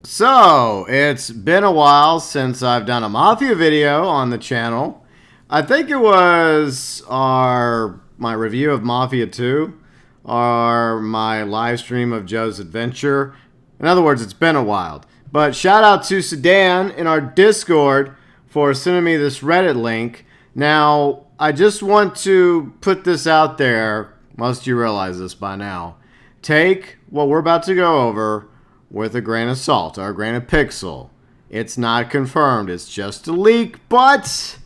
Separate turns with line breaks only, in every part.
So, it's been a while since I've done a Mafia video on the channel. I think it was my review of Mafia 2 or my live stream of Joe's Adventure. In other words, it's been a while. But shout out to Sedan in our Discord for sending me this Reddit link. Now, I just want to put this out there. Most of you realize this by now. Take what we're about to go over with a grain of salt or a grain of pixel. It's not confirmed. It's just a leak, but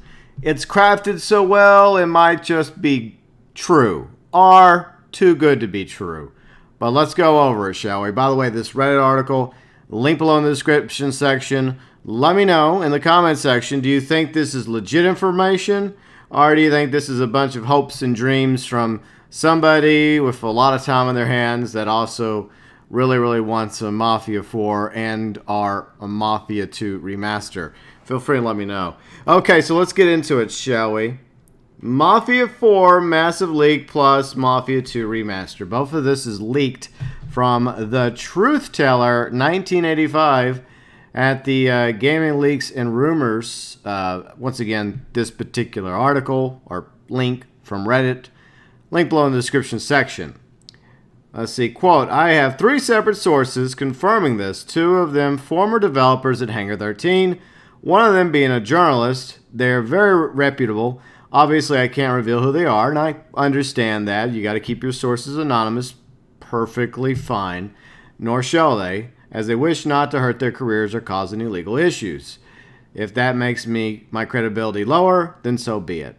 it's crafted so well it might just be true or too good to be true. But let's go over it, shall we? By the way, this Reddit article, link below in the description section. Let me know in the comment section, do you think this is legit information, or do you think this is a bunch of hopes and dreams from somebody with a lot of time on their hands that also really wants a Mafia 4 and or a Mafia 2 remaster? Feel free to let me know. Okay, so let's get into it, shall we? Mafia 4 massive leak plus Mafia 2 remaster. Both of this is leaked from the Truth Teller 1985 at the Gaming Leaks and Rumors. Once again, this particular article or link from Reddit. Link below in the description section. Let's see, quote, I have 3 separate sources confirming this, 2 of them former developers at Hangar 13, one of them being a journalist. They're very reputable. Obviously, I can't reveal who they are, and I understand that. You got to keep your sources anonymous. Perfectly fine. Nor shall they, as they wish not to hurt their careers or cause any legal issues. If that makes my credibility lower, then so be it.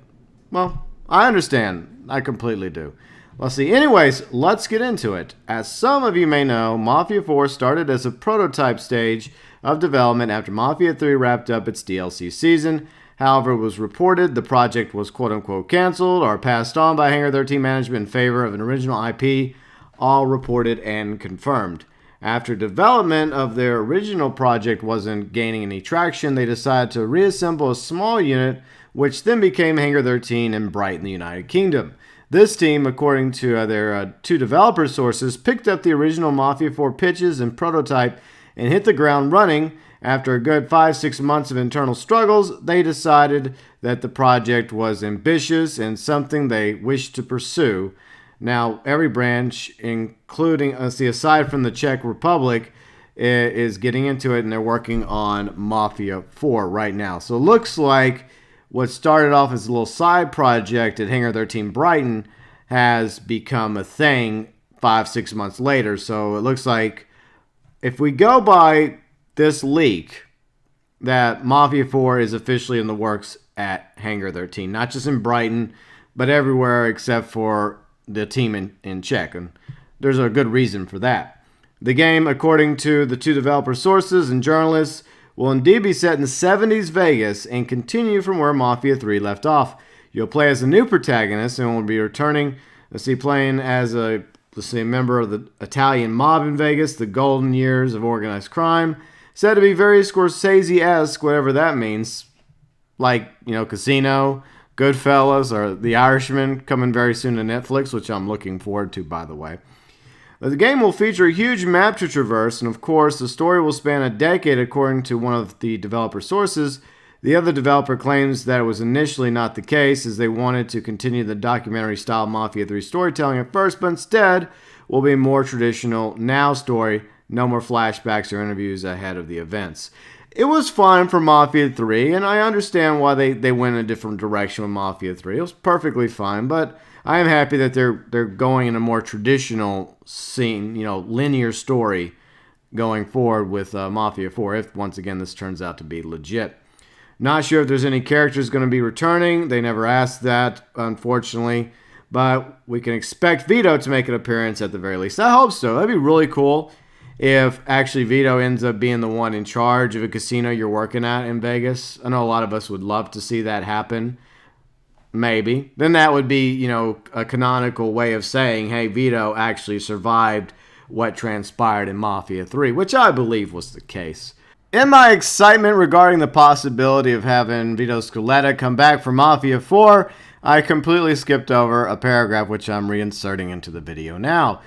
Well, I understand. I completely do. Let's see. Anyways, let's get into it. As some of you may know, Mafia 4 started as a prototype stage of development after Mafia 3 wrapped up its DLC season. However, it was reported the project was quote-unquote canceled or passed on by Hangar 13 management in favor of an original IP, all reported and confirmed. After development of their original project wasn't gaining any traction, they decided to reassemble a small unit, which then became Hangar 13 in Brighton, the United Kingdom. This team, according to their 2 developer sources, picked up the original Mafia 4 pitches and prototype and hit the ground running. After a good 5-6 months of internal struggles, they decided that the project was ambitious and something they wished to pursue. Now, every branch, including, aside from the Czech Republic, is getting into it, and they're working on Mafia 4 right now. So it looks like what started off as a little side project at Hangar 13 Brighton has become a thing 5-6 months later. So it looks like if we go by this leak, that Mafia 4 is officially in the works at Hangar 13. Not just in Brighton, but everywhere except for the team in Czech. And there's a good reason for that. The game, according to the 2 developer sources and journalists, will indeed be set in the 70s Vegas and continue from where Mafia 3 left off. You'll play as a new protagonist and will be returning, playing as a member of the Italian mob in Vegas, the golden years of organized crime. Said to be very Scorsese-esque, whatever that means. Like, Casino, Goodfellas, or The Irishman, coming very soon to Netflix, which I'm looking forward to, by the way. The game will feature a huge map to traverse, and of course, the story will span a decade according to one of the developer sources. The other developer claims that it was initially not the case, as they wanted to continue the documentary-style Mafia 3 storytelling at first, but instead will be a more traditional now story, no more flashbacks or interviews ahead of the events. It was fine for Mafia 3, and I understand why they went in a different direction with Mafia 3. It was perfectly fine, but I am happy that they're going in a more traditional scene, linear story going forward with Mafia 4, if once again this turns out to be legit. Not sure if there's any characters going to be returning. They never asked that, unfortunately, but we can expect Vito to make an appearance at the very least. I hope so. That'd be really cool if actually Vito ends up being the one in charge of a casino you're working at in Vegas. I know a lot of us would love to see that happen. Maybe. Then that would be, a canonical way of saying, hey, Vito actually survived what transpired in Mafia 3, which I believe was the case. In my excitement regarding the possibility of having Vito Scaletta come back for Mafia 4, I completely skipped over a paragraph which I'm reinserting into the video now.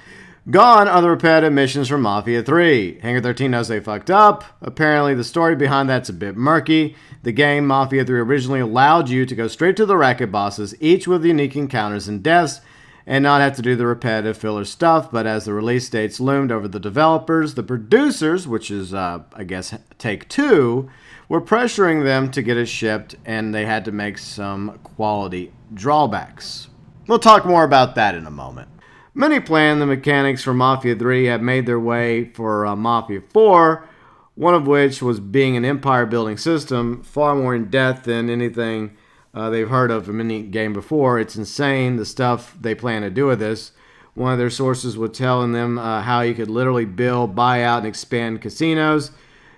Gone are the repetitive missions from Mafia 3. Hangar 13 knows they fucked up. Apparently, the story behind that's a bit murky. The game, Mafia 3, originally allowed you to go straight to the racket bosses, each with unique encounters and deaths, and not have to do the repetitive filler stuff. But as the release dates loomed over the developers, the producers, which is, I guess, Take-Two, were pressuring them to get it shipped, and they had to make some quality drawbacks. We'll talk more about that in a moment. Many planned the mechanics for Mafia 3 have made their way for Mafia 4, one of which was being an empire-building system, far more in-depth than anything they've heard of in any game before. It's insane, the stuff they plan to do with this. One of their sources was telling them how you could literally build, buy out, and expand casinos.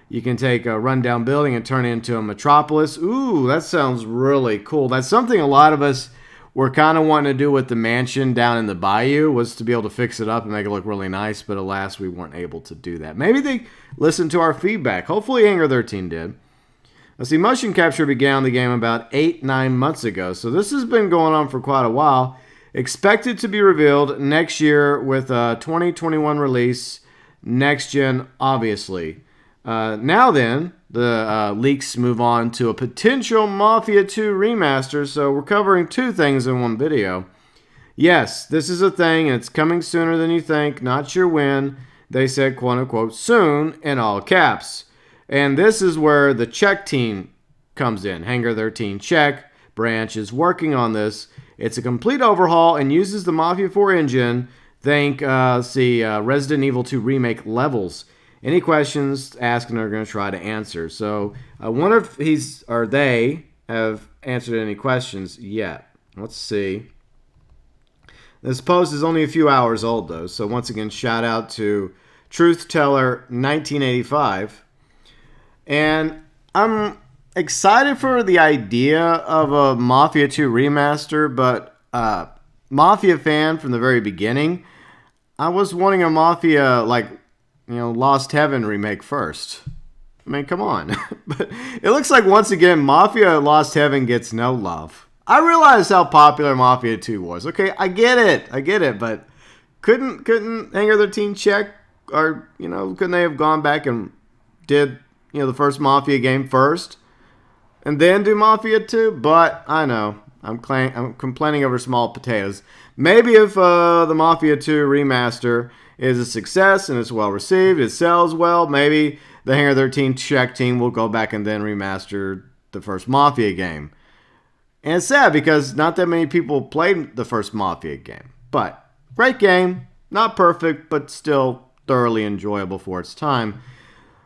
You can take a rundown building and turn it into a metropolis. Ooh, that sounds really cool. That's something a lot of us were kind of wanting to do with the mansion down in the bayou, was to be able to fix it up and make it look really nice, but alas, we weren't able to do that. Maybe they listened to our feedback. Hopefully Hangar 13 did. Let's see, motion capture began the game about 8-9 months ago, so this has been going on for quite a while. Expected to be revealed next year with a 2021 release, next gen, obviously. Now then, the leaks move on to a potential Mafia 2 remaster, so we're covering two things in one video. Yes, this is a thing, and it's coming sooner than you think, not sure when. They said, quote-unquote, soon, in all caps. And this is where the Czech team comes in. Hangar 13 Czech branch is working on this. It's a complete overhaul and uses the Mafia 4 engine. Think, Resident Evil 2 Remake levels. Any questions, ask, and they're going to try to answer. So I wonder if they have answered any questions yet. Let's see. This post is only a few hours old, though. So once again, shout out to TruthTeller1985. And I'm excited for the idea of a Mafia 2 remaster, but Mafia fan from the very beginning, I was wanting a Mafia, Lost Heaven remake first. I mean, come on. But it looks like, once again, Mafia Lost Heaven gets no love. I realize how popular Mafia 2 was. Okay, I get it, but couldn't Hangar 13 Czech, or, couldn't they have gone back and did, the first Mafia game first, and then do Mafia 2? But, I know, I'm complaining over small potatoes. Maybe if the Mafia 2 remaster is a success and it's well received, it sells well, maybe the Hangar 13 Czech team will go back and then remaster the first Mafia game. And it's sad because not that many people played the first Mafia game. But great game, not perfect, but still thoroughly enjoyable for its time.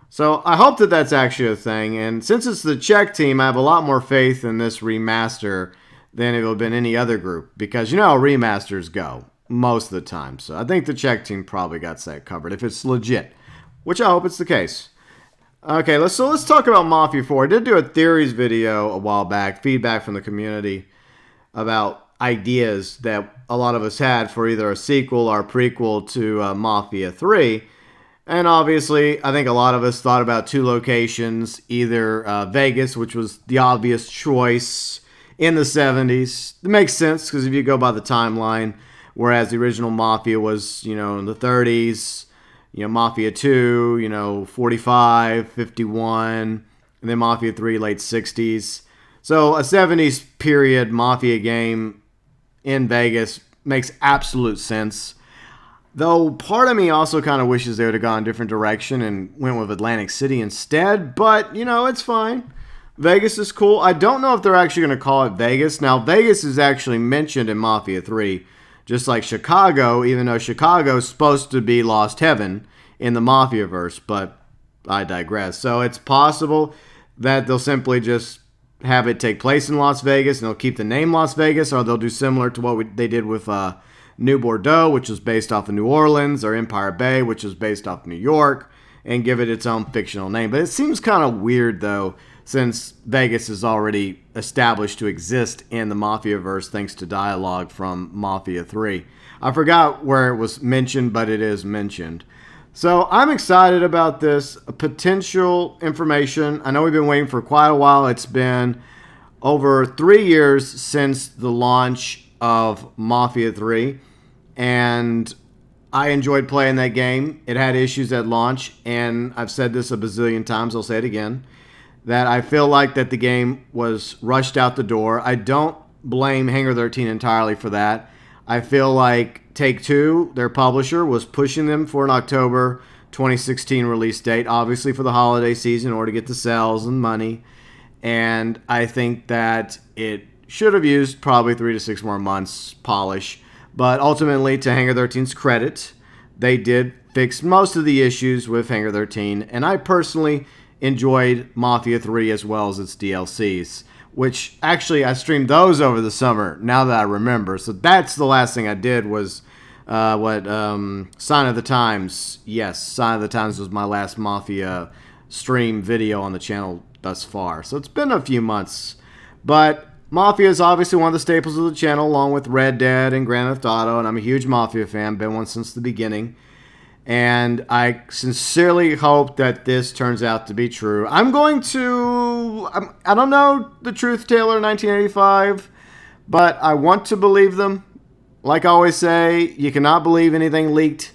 So I hope that that's actually a thing. And since it's the Czech team, I have a lot more faith in this remaster than it would have been any other group. Because you know how remasters go most of the time. So I think the Czech team probably got that covered if it's legit, which I hope it's the case. Okay, let's talk about Mafia 4. I did do a theories video a while back, feedback from the community about ideas that a lot of us had for either a sequel or a prequel to Mafia 3. And obviously, I think a lot of us thought about two locations, either Vegas, which was the obvious choice in the 70s. It makes sense because if you go by the timeline, whereas the original Mafia was, in the 30s, Mafia 2, 45, 51, and then Mafia 3, late 60s. So a 70s period Mafia game in Vegas makes absolute sense. Though part of me also kind of wishes they would have gone a different direction and went with Atlantic City instead. But, it's fine. Vegas is cool. I don't know if they're actually going to call it Vegas. Now, Vegas is actually mentioned in Mafia 3. Just like Chicago, even though Chicago's supposed to be Lost Heaven in the Mafia-verse, but I digress. So it's possible that they'll simply just have it take place in Las Vegas, and they'll keep the name Las Vegas, or they'll do similar to what they did with New Bordeaux, which was based off of New Orleans, or Empire Bay, which was based off New York, and give it its own fictional name. But it seems kind of weird, though, since Vegas is already established to exist in the Mafia-verse thanks to dialogue from Mafia 3. I forgot where it was mentioned, but it is mentioned. So I'm excited about this potential information. I know we've been waiting for quite a while. It's been over 3 years since the launch of Mafia 3. And I enjoyed playing that game. It had issues at launch, and I've said this a bazillion times, I'll say it again, that I feel like that the game was rushed out the door. I don't blame Hangar 13 entirely for that. I feel like Take-Two, their publisher, was pushing them for an October 2016 release date, obviously for the holiday season in order to get the sales and money. And I think that it should have used probably 3 to 6 more months polish. But ultimately, to Hangar 13's credit, they did fix most of the issues with Hangar 13. And I personally enjoyed Mafia 3 as well as its DLCs, which actually I streamed those over the summer, now that I remember. So that's the last thing I did was Sign of the Times. Yes, Sign of the Times was my last Mafia stream video on the channel thus far. So it's been a few months. But Mafia is obviously one of the staples of the channel, along with Red Dead and Grand Theft Auto, and I'm a huge Mafia fan, been one since the beginning. And I sincerely hope that this turns out to be true. I don't know the Truth Taylor 1985, but I want to believe them. Like I always say, you cannot believe anything leaked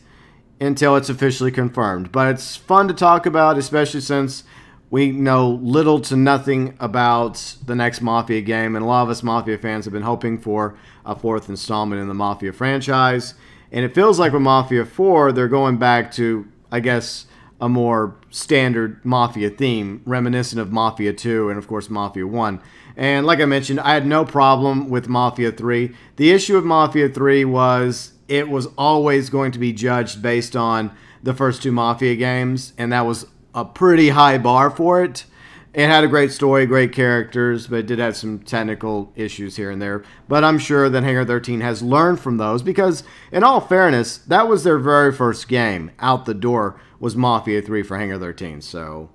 until it's officially confirmed. But it's fun to talk about, especially since we know little to nothing about the next Mafia game. And a lot of us Mafia fans have been hoping for a 4th installment in the Mafia franchise. And it feels like with Mafia 4, they're going back to, I guess, a more standard Mafia theme, reminiscent of Mafia 2 and, of course, Mafia 1. And like I mentioned, I had no problem with Mafia 3. The issue with Mafia 3 was it was always going to be judged based on the first 2 Mafia games, and that was a pretty high bar for it. It had a great story, great characters, but it did have some technical issues here and there. But I'm sure that Hangar 13 has learned from those because, in all fairness, that was their very first game out the door was Mafia 3 for Hangar 13. So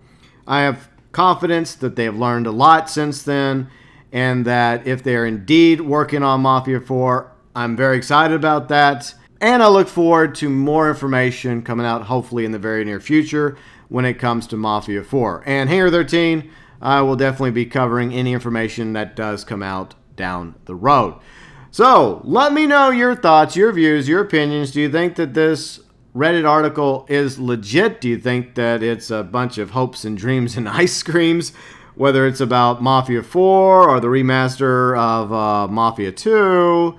I have confidence that they have learned a lot since then, and that if they're indeed working on Mafia 4, I'm very excited about that. And I look forward to more information coming out hopefully in the very near future when it comes to Mafia 4. And Hangar 13, I will definitely be covering any information that does come out down the road. So, let me know your thoughts, your views, your opinions. Do you think that this Reddit article is legit? Do you think that it's a bunch of hopes and dreams and ice creams? Whether it's about Mafia 4 or the remaster of Mafia 2?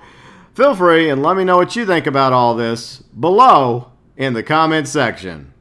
Feel free and let me know what you think about all this below in the comment section.